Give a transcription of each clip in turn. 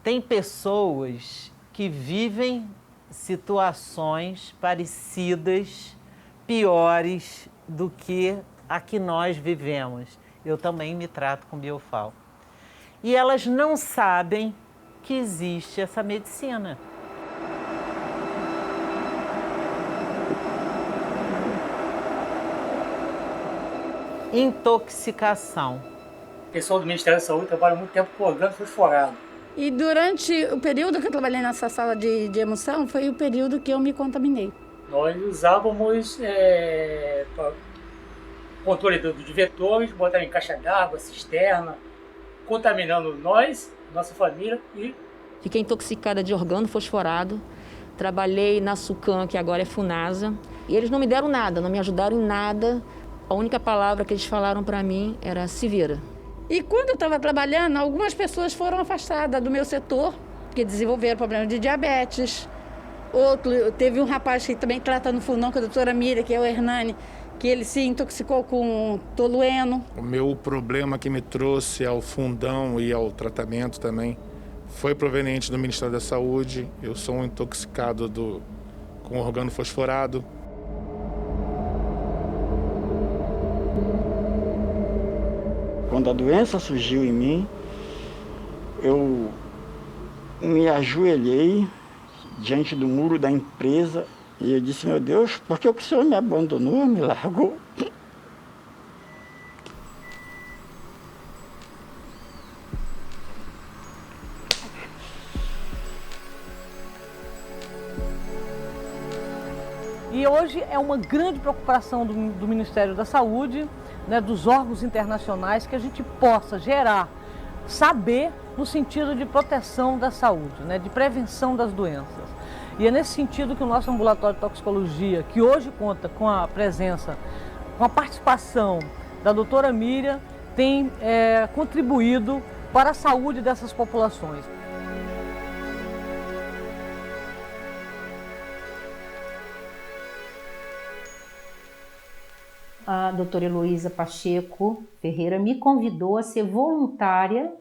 Tem pessoas que vivem situações parecidas, piores do que a que nós vivemos. Eu também me trato com biofal. E elas não sabem que existe essa medicina. Intoxicação. O pessoal do Ministério da Saúde trabalha muito tempo com orgânico fosforado. E durante o período que eu trabalhei nessa sala de emoção, foi o período que eu me contaminei. Nós usávamos controle de vetores, botar em caixa d'água, cisterna, contaminando nós, nossa família e... Fiquei intoxicada de organo fosforado, trabalhei na Sucam, que agora é Funasa, e eles não me deram nada, não me ajudaram em nada. A única palavra que eles falaram para mim era se vira. E quando eu estava trabalhando, algumas pessoas foram afastadas do meu setor, que desenvolveram problemas de diabetes. Teve um rapaz que também trata no Fundão, com a doutora Mira, que é o Hernani, que ele se intoxicou com tolueno. O meu problema que me trouxe ao Fundão e ao tratamento também foi proveniente do Ministério da Saúde. Eu sou um intoxicado com organo fosforado. Quando a doença surgiu em mim, eu me ajoelhei diante do muro da empresa e eu disse, meu Deus, por que o senhor me abandonou, me largou? E hoje é uma grande preocupação do Ministério da Saúde, né, dos órgãos internacionais, que a gente possa gerar saber no sentido de proteção da saúde, né, de prevenção das doenças. E é nesse sentido que o nosso ambulatório de toxicologia, que hoje conta com a presença, com a participação da doutora Miriam, tem contribuído para a saúde dessas populações. A doutora Heloísa Pacheco Ferreira me convidou a ser voluntária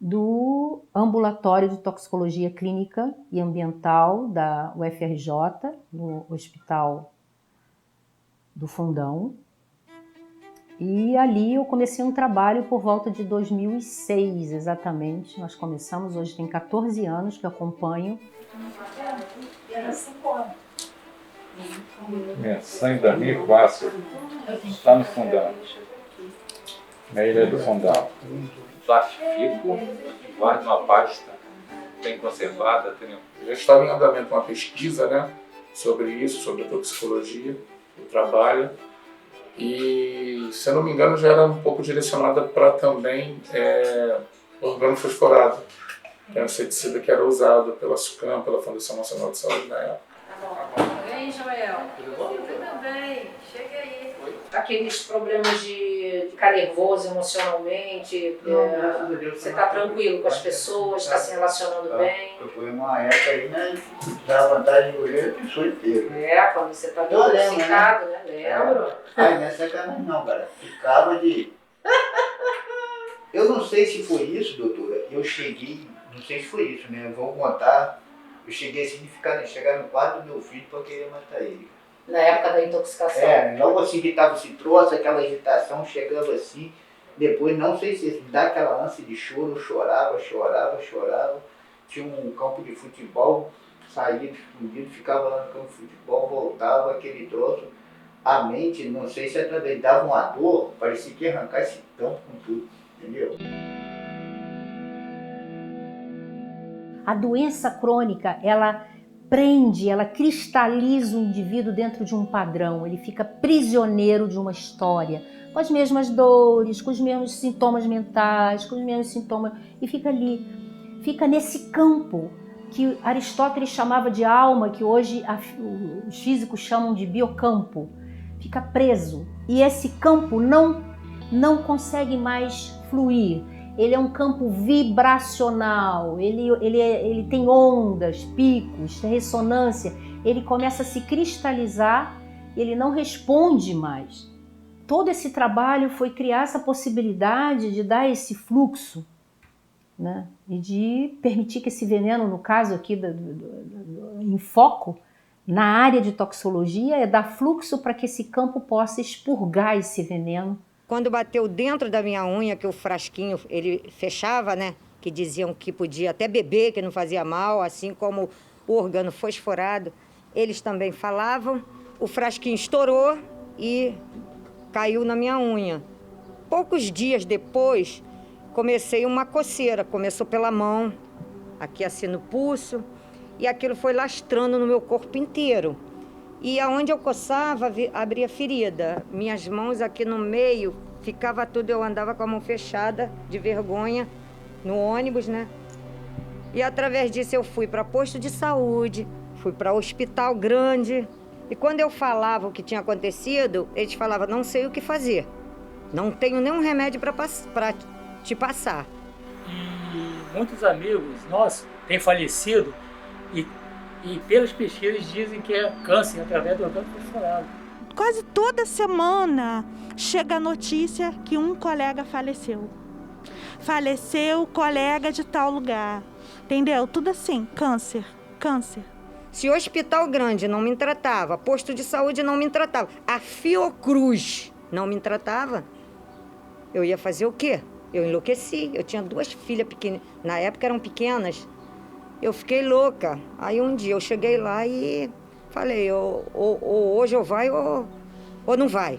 do Ambulatório de Toxicologia Clínica e Ambiental da UFRJ, no Hospital do Fundão. E ali eu comecei um trabalho por volta de 2006, exatamente. Nós começamos, hoje tem 14 anos que eu acompanho. Era 5 anos. Sangue da minha fácil. Está no Fundão. Na ilha do Fundão. Plastifico e guardo uma pasta bem conservada. Já estava em andamento uma pesquisa, né, sobre isso, sobre a toxicologia, o trabalho. E, se eu não me engano, já era um pouco direcionada para também organo fosforado, que é um inseticida que era usado pela Sucam, pela Fundação Nacional de Saúde na época. E aí, Joel? Tudo bem, chega aí. Aqueles problemas de ficar nervoso emocionalmente, você está tranquilo com as pessoas, está se relacionando bem? Foi uma época aí, né? Dá vontade de olhar a pessoa inteira. Quando você está intoxicado, né? Lembro. Ai, não é sacanagem não, cara. Ficava de... Eu não sei se foi isso, doutora. Eu cheguei, não sei se foi isso, né? Eu vou contar. Eu cheguei assim de chegar no quarto do meu filho para querer matar ele. Na época da intoxicação? Logo assim que estava esse troço, aquela agitação, chegando assim. Depois, não sei se dá aquela ânsia de choro, eu chorava. Tinha um campo de futebol, saía escondido, ficava lá no campo de futebol, voltava aquele troço. A mente, não sei se através dava uma dor, parecia que ia arrancar esse tampo com tudo, entendeu? A doença crônica, ela prende, ela cristaliza o indivíduo dentro de um padrão, ele fica prisioneiro de uma história, com as mesmas dores, com os mesmos sintomas mentais, com os mesmos sintomas, e fica ali, fica nesse campo que Aristóteles chamava de alma, que hoje os físicos chamam de biocampo, fica preso, e esse campo não consegue mais fluir. Ele é um campo vibracional, ele tem ondas, picos, ressonância, ele começa a se cristalizar, ele não responde mais. Todo esse trabalho foi criar essa possibilidade de dar esse fluxo né? E de permitir que esse veneno, no caso aqui em foco, na área de toxicologia, é dar fluxo para que esse campo possa expurgar esse veneno. Quando bateu dentro da minha unha, que o frasquinho ele fechava, né? Que diziam que podia até beber, que não fazia mal, assim como o órgão fosforado, eles também falavam. O frasquinho estourou e caiu na minha unha. Poucos dias depois, comecei uma coceira. Começou pela mão, aqui assim no pulso, e aquilo foi lastrando no meu corpo inteiro. E aonde eu coçava, abria ferida. Minhas mãos aqui no meio, ficava tudo, eu andava com a mão fechada, de vergonha, no ônibus, né? E através disso eu fui para posto de saúde, fui para hospital grande. E quando eu falava o que tinha acontecido, eles falavam, não sei o que fazer. Não tenho nenhum remédio para te passar. E muitos amigos nossos têm falecido e pelas pesquisas dizem que é câncer através do órgão fosforado. Quase toda semana chega a notícia que um colega faleceu. Faleceu colega de tal lugar. Entendeu? Tudo assim, câncer, câncer. Se o hospital grande não me tratava, posto de saúde não me tratava, a Fiocruz não me tratava, eu ia fazer o quê? Eu enlouqueci. Eu tinha 2 filhas pequenas, na época eram pequenas. Eu fiquei louca. Aí um dia eu cheguei lá e falei, ou hoje eu vai ou não vai.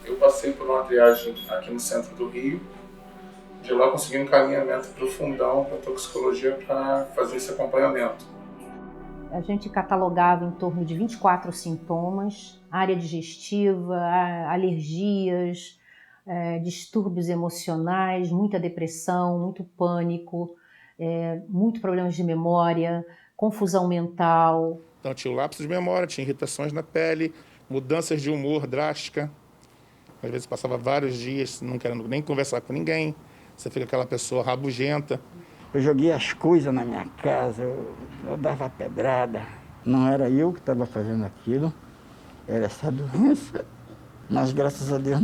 Eu passei por uma triagem aqui no centro do Rio. De lá consegui um encaminhamento para o Fundão, para toxicologia, para fazer esse acompanhamento. A gente catalogava em torno de 24 sintomas, área digestiva, alergias, distúrbios emocionais, muita depressão, muito pânico, muito problemas de memória, confusão mental. Então tinha o lapso de memória, tinha irritações na pele, mudanças de humor drástica. Às vezes passava vários dias não querendo nem conversar com ninguém. Você fica aquela pessoa rabugenta. Eu joguei as coisas na minha casa, eu dava pedrada. Não era eu que estava fazendo aquilo, era essa doença. Mas graças a Deus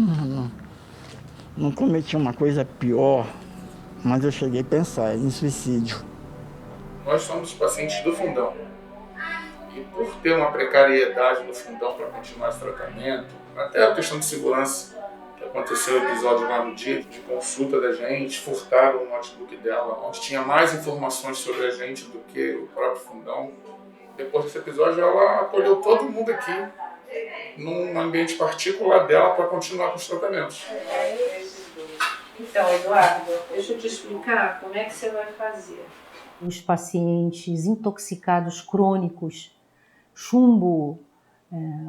não cometi uma coisa pior. Mas eu cheguei a pensar em suicídio. Nós somos pacientes do Fundão. E por ter uma precariedade no Fundão para continuar esse tratamento, até a questão de segurança, que aconteceu o episódio lá no dia de consulta da gente, furtaram o notebook dela, onde tinha mais informações sobre a gente do que o próprio Fundão. Depois desse episódio, ela acolheu todo mundo aqui, num ambiente particular dela, para continuar com os tratamentos. Então, Eduardo, deixa eu te explicar como é que você vai fazer. Os pacientes intoxicados crônicos, chumbo,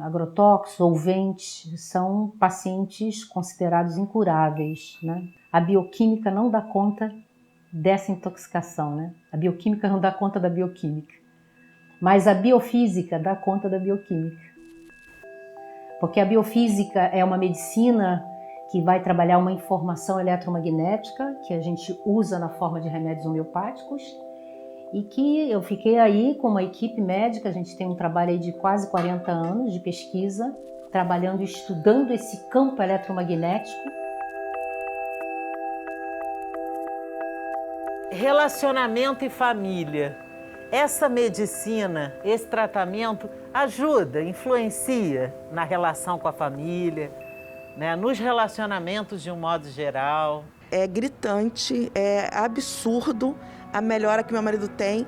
agrotóxico, solventes, são pacientes considerados incuráveis, né? A bioquímica não dá conta dessa intoxicação, né? A bioquímica não dá conta da bioquímica, mas a biofísica dá conta da bioquímica. Porque a biofísica é uma medicina que vai trabalhar uma informação eletromagnética que a gente usa na forma de remédios homeopáticos e que eu fiquei aí com uma equipe médica, a gente tem um trabalho aí de quase 40 anos de pesquisa, trabalhando e estudando esse campo eletromagnético. Relacionamento e família. Essa medicina, esse tratamento ajuda, influencia na relação com a família, né, nos relacionamentos de um modo geral. É gritante, é absurdo a melhora que meu marido tem.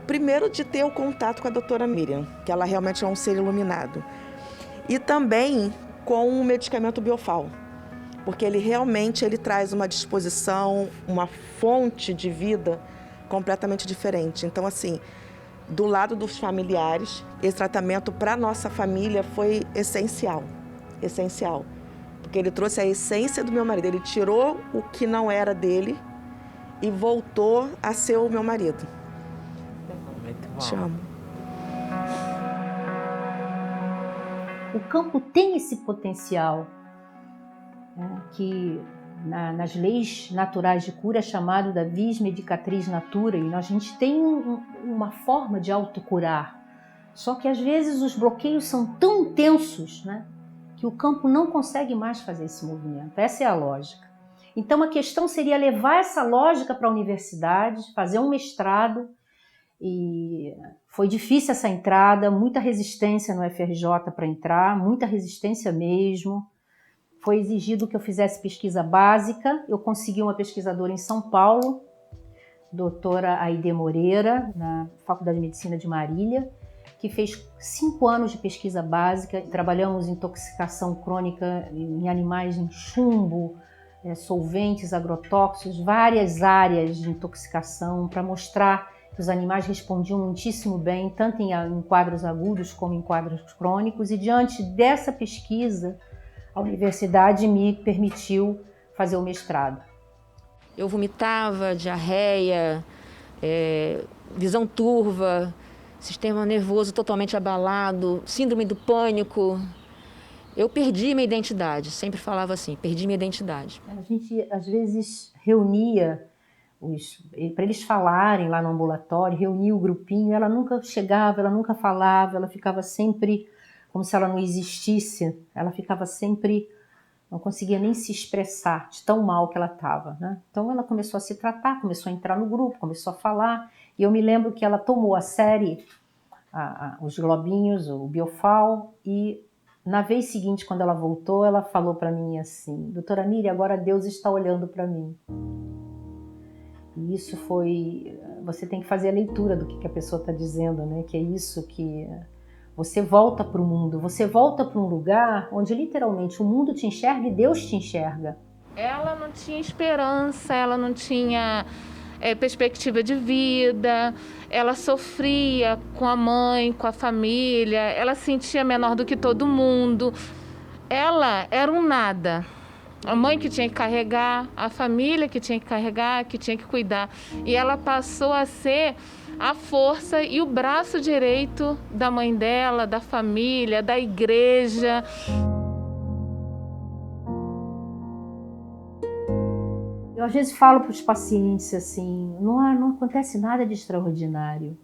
Primeiro de ter o contato com a doutora Miriam, que ela realmente é um ser iluminado. E também com o medicamento Biofal, porque ele realmente traz uma disposição, uma fonte de vida completamente diferente. Então, assim, do lado dos familiares, esse tratamento para a nossa família foi essencial, essencial. Porque ele trouxe a essência do meu marido, ele tirou o que não era dele e voltou a ser o meu marido. Muito bom. Te amo. O campo tem esse potencial, né, que nas leis naturais de cura é chamado da vis medicatrix natura, e a gente tem uma forma de autocurar. Só que às vezes os bloqueios são tão intensos, né, que o campo não consegue mais fazer esse movimento. Essa é a lógica. Então a questão seria levar essa lógica para a universidade, fazer um mestrado, e foi difícil essa entrada, muita resistência no FRJ para entrar, muita resistência mesmo. Foi exigido que eu fizesse pesquisa básica, eu consegui uma pesquisadora em São Paulo, doutora Aide Moreira, na Faculdade de Medicina de Marília, que fez 5 anos de pesquisa básica. Trabalhamos em intoxicação crônica em animais em chumbo, solventes, agrotóxicos, várias áreas de intoxicação, para mostrar que os animais respondiam muitíssimo bem, tanto em quadros agudos como em quadros crônicos. E diante dessa pesquisa, a universidade me permitiu fazer o mestrado. Eu vomitava, diarreia, visão turva, sistema nervoso totalmente abalado, síndrome do pânico. Eu perdi minha identidade, sempre falava assim, perdi minha identidade. A gente, às vezes, reunia, para eles falarem lá no ambulatório, reunia o grupinho, ela nunca chegava, ela nunca falava, ela ficava sempre como se ela não existisse, ela ficava sempre, não conseguia nem se expressar de tão mal que ela estava, né? Então ela começou a se tratar, começou a entrar no grupo, começou a falar, e eu me lembro que ela tomou a série, os globinhos, o Biofal, e na vez seguinte, quando ela voltou, ela falou para mim assim: doutora Miriam, agora Deus está olhando para mim. E isso foi... Você tem que fazer a leitura do que a pessoa está dizendo, né? Que é isso que... Você volta para o mundo, você volta para um lugar onde literalmente o mundo te enxerga e Deus te enxerga. Ela não tinha esperança, ela não tinha perspectiva de vida, ela sofria com a mãe, com a família, ela se sentia menor do que todo mundo. Ela era um nada. A mãe que tinha que carregar, a família que tinha que carregar, que tinha que cuidar. E ela passou a ser a força e o braço direito da mãe dela, da família, da igreja. Eu às vezes falo para os pacientes assim, não acontece nada de extraordinário.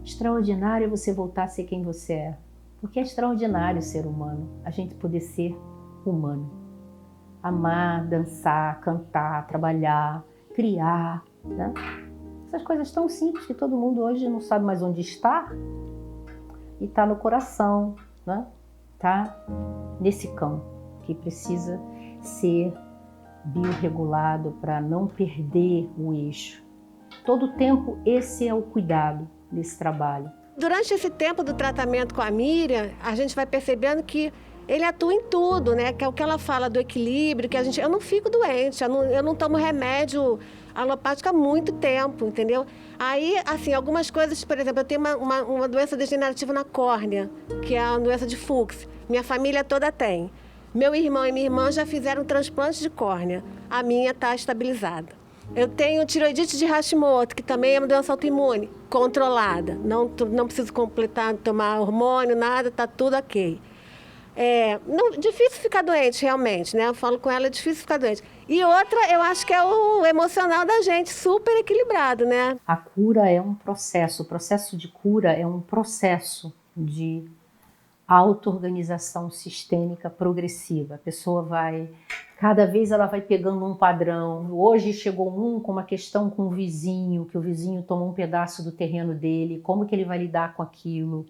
Extraordinário é você voltar a ser quem você é. Porque é extraordinário ser humano, a gente poder ser humano. Amar, dançar, cantar, trabalhar, criar, né? Essas coisas tão simples que todo mundo hoje não sabe mais onde está e está no coração, né? Está nesse campo que precisa ser biorregulado para não perder o eixo. Todo tempo esse é o cuidado desse trabalho. Durante esse tempo do tratamento com a Miriam, a gente vai percebendo que ele atua em tudo, né? Que é o que ela fala do equilíbrio, que eu não fico doente, eu não tomo remédio alopático há muito tempo, entendeu? Aí, assim, algumas coisas, por exemplo, eu tenho uma doença degenerativa na córnea, que é a doença de Fuchs. Minha família toda tem. Meu irmão e minha irmã já fizeram transplante de córnea. A minha está estabilizada. Eu tenho tireoidite de Hashimoto, que também é uma doença autoimune, controlada. Não preciso completar, tomar hormônio, nada, está tudo ok. Difícil ficar doente, realmente, né? Eu falo com ela, é difícil ficar doente. E outra, eu acho que é o emocional da gente, super equilibrado, né? A cura é um processo, o processo de cura é um processo de auto-organização sistêmica progressiva. A pessoa cada vez ela vai pegando um padrão. Hoje chegou com uma questão com o vizinho, que o vizinho tomou um pedaço do terreno dele, como que ele vai lidar com aquilo?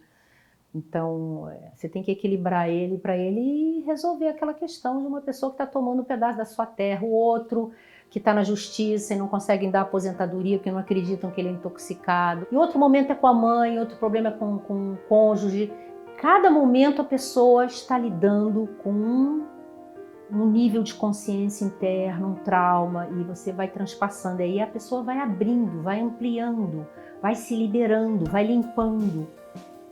Então, você tem que equilibrar ele para ele resolver aquela questão de uma pessoa que está tomando um pedaço da sua terra, o outro que está na justiça e não conseguem dar aposentadoria porque não acreditam que ele é intoxicado. E outro momento é com a mãe, outro problema é com o cônjuge. Cada momento a pessoa está lidando com um nível de consciência interna, um trauma, e você vai transpassando. Aí a pessoa vai abrindo, vai ampliando, vai se liberando, vai limpando.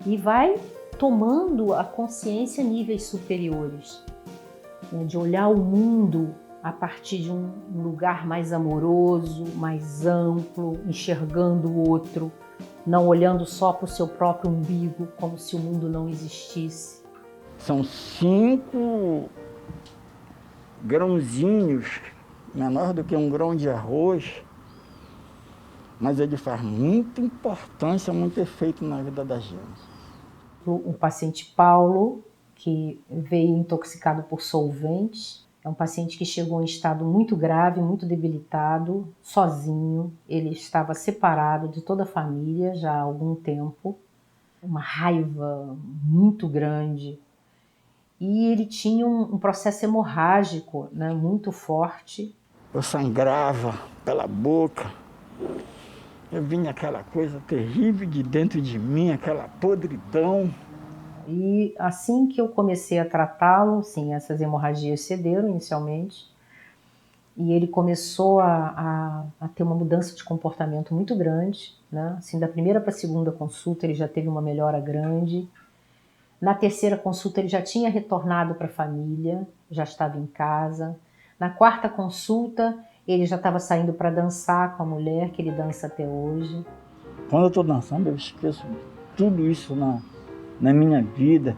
E vai tomando a consciência a níveis superiores, né? De olhar o mundo a partir de um lugar mais amoroso, mais amplo, enxergando o outro, não olhando só para o seu próprio umbigo, como se o mundo não existisse. São 5 grãozinhos, menor do que um grão de arroz, mas ele faz muita importância, muito efeito na vida da gente. O paciente Paulo, que veio intoxicado por solventes, É um paciente que chegou em estado muito grave, muito debilitado, sozinho. Ele estava separado de toda a família já há algum tempo. Uma raiva muito grande. E ele tinha um processo hemorrágico, né, muito forte. Eu sangrava pela boca. Eu vinha aquela coisa terrível de dentro de mim, aquela podridão. E assim que eu comecei a tratá-lo, sim, essas hemorragias cederam inicialmente. E ele começou a ter uma mudança de comportamento muito grande, né? Assim, da primeira para a segunda consulta ele já teve uma melhora grande. Na terceira consulta ele já tinha retornado para a família, já estava em casa. Na quarta consulta ele já estava saindo para dançar com a mulher, que ele dança até hoje. Quando eu estou dançando, eu esqueço tudo isso na minha vida.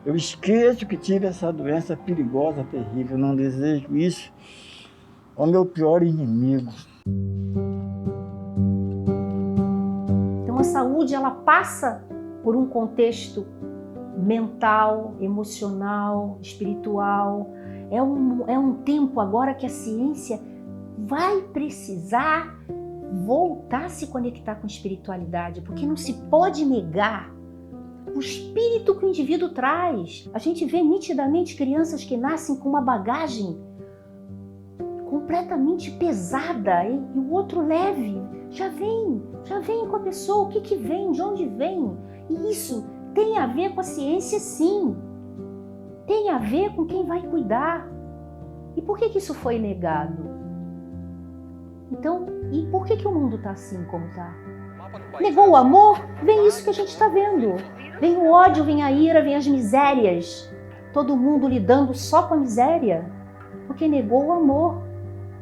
Eu esqueço que tive essa doença perigosa, terrível. Eu não desejo isso ao meu pior inimigo. Então a saúde, ela passa por um contexto mental, emocional, espiritual. É um tempo agora que a ciência vai precisar voltar a se conectar com a espiritualidade, porque não se pode negar o espírito que o indivíduo traz. A gente vê nitidamente crianças que nascem com uma bagagem completamente pesada e o outro leve. Já vem com a pessoa. O que vem? De onde vem? E isso tem a ver com a ciência, sim. Tem a ver com quem vai cuidar. E por que isso foi negado? Então, e por que o mundo está assim como está? Negou o amor? Vem isso que a gente está vendo. Vem o ódio, vem a ira, vem as misérias. Todo mundo lidando só com a miséria. Porque negou o amor,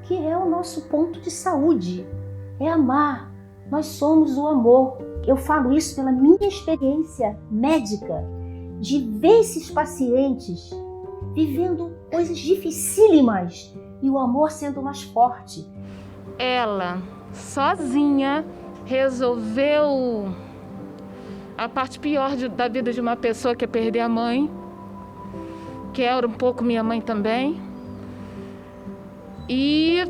que é o nosso ponto de saúde. É amar. Nós somos o amor. Eu falo isso pela minha experiência médica, de ver esses pacientes vivendo coisas dificílimas e o amor sendo mais forte. Ela, sozinha, resolveu a parte pior da vida de uma pessoa, que é perder a mãe, que era um pouco minha mãe também. E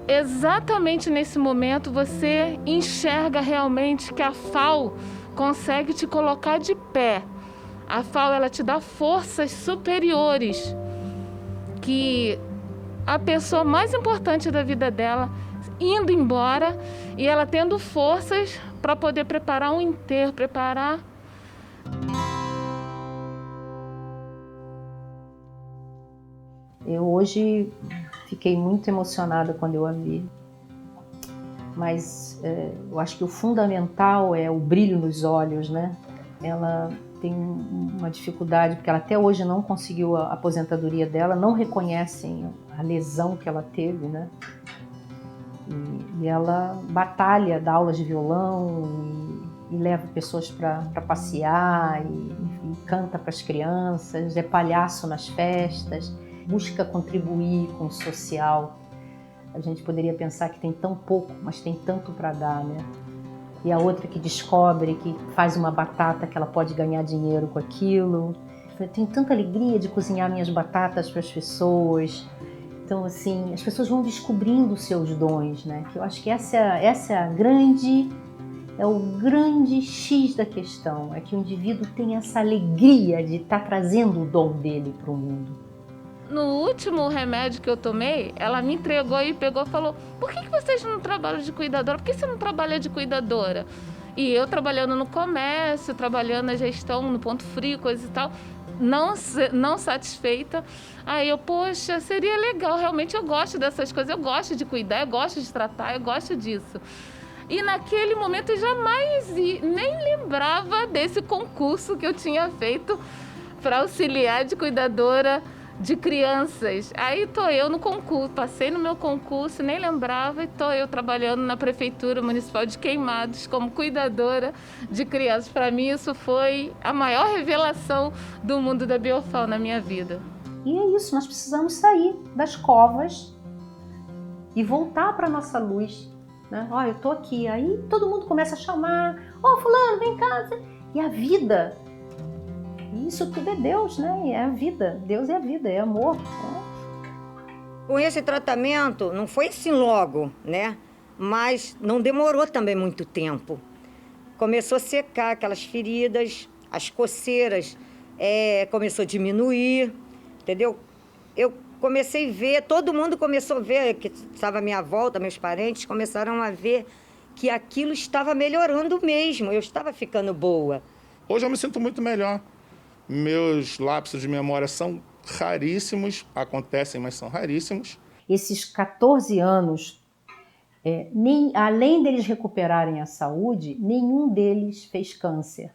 exatamente nesse momento você enxerga realmente que a FAO consegue te colocar de pé. A FAO, ela te dá forças superiores, que a pessoa mais importante da vida dela indo embora e ela tendo forças para poder preparar um enterro, preparar. Eu hoje fiquei muito emocionada quando eu a vi, mas eu acho que o fundamental é o brilho nos olhos, né? Ela tem uma dificuldade, porque ela até hoje não conseguiu a aposentadoria dela, não reconhecem a lesão que ela teve, né? E ela batalha, dá aulas de violão e leva pessoas para passear e canta para as crianças, é palhaço nas festas, busca contribuir com o social. A gente poderia pensar que tem tão pouco, mas tem tanto para dar, né? E a outra que descobre que faz uma batata que ela pode ganhar dinheiro com aquilo. Eu tenho tanta alegria de cozinhar minhas batatas para as pessoas. Então, assim, as pessoas vão descobrindo os seus dons, né? Que eu acho que essa é o grande X da questão. É que o indivíduo tem essa alegria de estar trazendo o dom dele para o mundo. No último remédio que eu tomei, ela me entregou e pegou e falou: por que vocês não trabalham de cuidadora? Por que você não trabalha de cuidadora? E eu trabalhando no comércio, trabalhando na gestão, no ponto frio, coisa e tal, não satisfeita. Aí eu, poxa, seria legal, realmente eu gosto dessas coisas, eu gosto de cuidar, eu gosto de tratar, eu gosto disso. E naquele momento eu jamais nem lembrava desse concurso que eu tinha feito para auxiliar de cuidadora de crianças. Aí tô eu no concurso, passei no meu concurso, nem lembrava, e tô eu trabalhando na Prefeitura Municipal de Queimados como cuidadora de crianças. Para mim isso foi a maior revelação do mundo da BioFAO na minha vida. E é isso, nós precisamos sair das covas e voltar para nossa luz, né? Ó, eu tô aqui, aí todo mundo começa a chamar: ó, fulano, vem cá. E a vida, isso tudo é Deus, né? É a vida. Deus é a vida, é amor. Né? Com esse tratamento, não foi assim logo, né? Mas não demorou também muito tempo. Começou a secar aquelas feridas, as coceiras começou a diminuir, entendeu? Eu comecei a ver, todo mundo começou a ver, que estava à minha volta, meus parentes começaram a ver que aquilo estava melhorando mesmo, eu estava ficando boa. Hoje eu me sinto muito melhor. Meus lapsos de memória são raríssimos, acontecem, mas são raríssimos. Esses 14 anos, além deles recuperarem a saúde, nenhum deles fez câncer.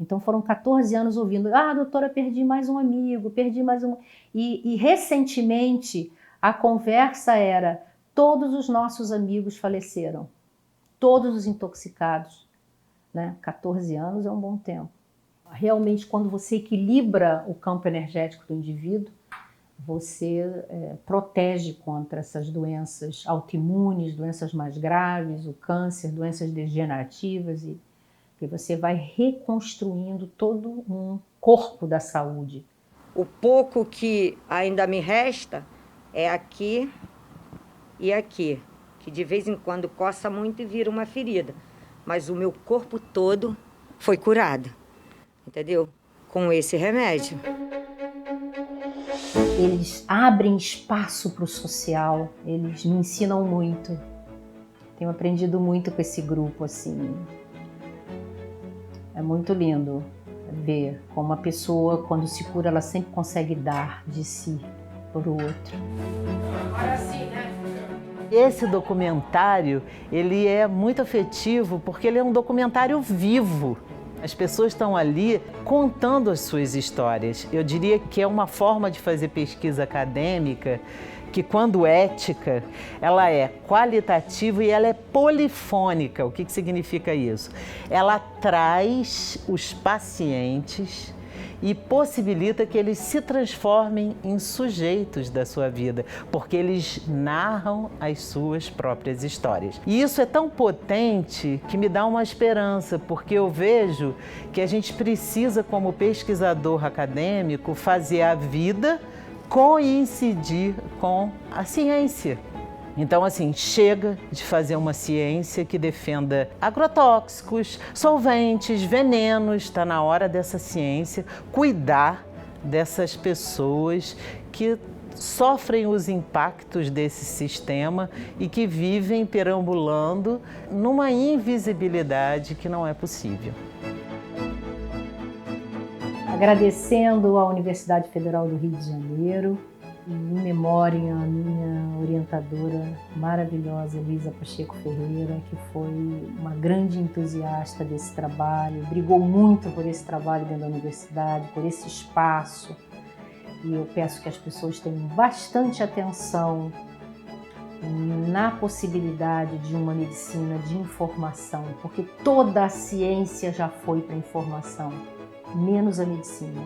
Então foram 14 anos ouvindo, doutora, perdi mais um amigo, perdi mais um... E recentemente a conversa era, todos os nossos amigos faleceram, todos os intoxicados, né? 14 anos é um bom tempo. Realmente, quando você equilibra o campo energético do indivíduo, você protege contra essas doenças autoimunes, doenças mais graves, o câncer, doenças degenerativas, e você vai reconstruindo todo um corpo da saúde. O pouco que ainda me resta é aqui e aqui, que de vez em quando coça muito e vira uma ferida. Mas o meu corpo todo foi curado, entendeu? Com esse remédio. Eles abrem espaço para o social, eles me ensinam muito. Tenho aprendido muito com esse grupo, assim. É muito lindo ver como a pessoa, quando se cura, ela sempre consegue dar de si para o outro. Agora sim, né? Esse documentário, ele é muito afetivo porque ele é um documentário vivo. As pessoas estão ali contando as suas histórias. Eu diria que é uma forma de fazer pesquisa acadêmica que, quando ética, ela é qualitativa e ela é polifônica. O que significa isso? Ela traz os pacientes e possibilita que eles se transformem em sujeitos da sua vida, porque eles narram as suas próprias histórias. E isso é tão potente que me dá uma esperança, porque eu vejo que a gente precisa, como pesquisador acadêmico, fazer a vida coincidir com a ciência. Então, assim, chega de fazer uma ciência que defenda agrotóxicos, solventes, venenos. Está na hora dessa ciência cuidar dessas pessoas que sofrem os impactos desse sistema e que vivem perambulando numa invisibilidade que não é possível. Agradecendo à Universidade Federal do Rio de Janeiro, e em memória à minha orientadora maravilhosa, Elisa Pacheco Ferreira, que foi uma grande entusiasta desse trabalho, brigou muito por esse trabalho dentro da universidade, por esse espaço. E eu peço que as pessoas tenham bastante atenção na possibilidade de uma medicina de informação, porque toda a ciência já foi para a informação, menos a medicina.